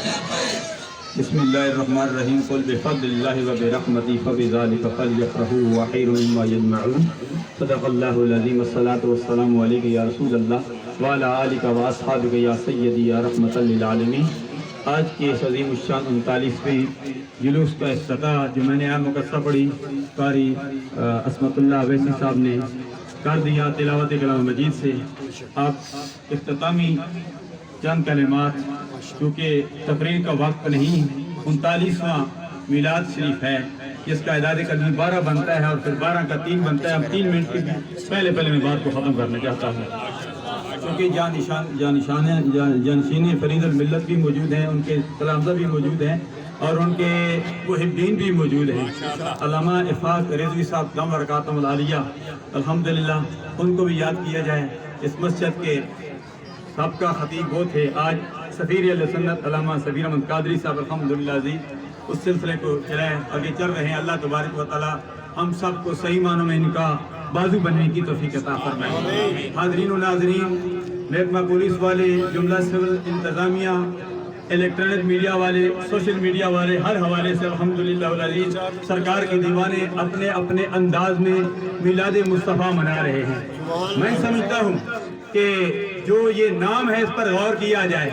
بسم اللہ الرحمن الرحیم قل بفضل اللہ وبرحمتہ فبذلک فلیفرحوا هو خیر مما یجمعون صدق اللہ العظیم والصلاة والسلام علیک یا رسول اللہ وعلی آلک واصحابک یا سیدی یا رحمۃ للعالمین۔ آج کی اس عظیم الشان 39ویں جلوس کا افتتاح جو میں نے مقصہ پڑھی قاری عصمت اللہ اویسی صاحب نے کر دیا تلاوت کلام مجید سے۔ آپ اختتامی چند کلمات، کیونکہ تقریر کا وقت نہیں، 39واں میلاد شریف ہے جس کا اعداد قدمی 12 بنتا ہے اور پھر 12 کا 3 بنتا ہے۔ اب 3 منٹ کے پہلے میں بات کو ختم کرنا چاہتا ہوں، کیونکہ جانشین فرید الملت بھی موجود ہیں، ان کے تلامذہ بھی موجود ہیں اور ان کے محبین بھی موجود ہیں۔ علامہ افاق رضوی صاحب دم برکاتہم العالیہ الحمدللہ، ان کو بھی یاد کیا جائے۔ اس مسجد کے سابقہ خطیب وہ تھے، آج سفیر اہل سنت علامہ سفیر احمد قادری صاحب الحمدللہ عزیز اس سلسلے کو چلائے آگے چل رہے ہیں۔ اللہ تبارک و تعالی ہم سب کو صحیح معنوں میں ان کا بازو بننے کی توفیق عطا فرمائے۔ حاضرین و ناظرین، محکمہ پولیس والے، جملہ سول انتظامیہ، الیکٹرانک میڈیا والے، سوشل میڈیا والے، ہر حوالے سے الحمدللہ العزیز سرکار کے دیوانے اپنے اپنے انداز میں میلاد مصطفیٰ منا رہے ہیں۔ میں سمجھتا ہوں کہ جو یہ نام ہے اس پر غور کیا جائے،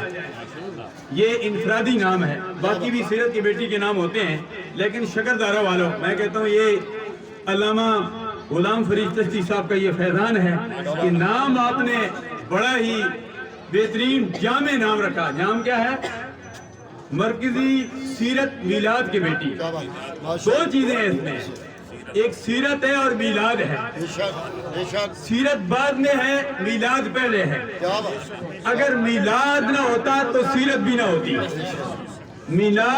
یہ انفرادی نام ہے، باقی بھی سیرت کی بیٹی کے نام ہوتے ہیں، لیکن شکردارہ والوں میں کہتا ہوں یہ علامہ غلام فرید چشتی صاحب کا یہ فیضان ہے کہ نام آپ نے بڑا ہی بہترین جامع نام رکھا۔ نام کیا ہے؟ مرکزی سیرت میلاد کی بیٹی۔ 2 چیزیں ہیں اس میں، ایک سیرت ہے اور میلاد ہے۔ سیرت بعد میں ہے، میلاد پہلے ہے۔ اگر میلاد نہ ہوتا تو سیرت بھی نہ ہوتی۔ میلاد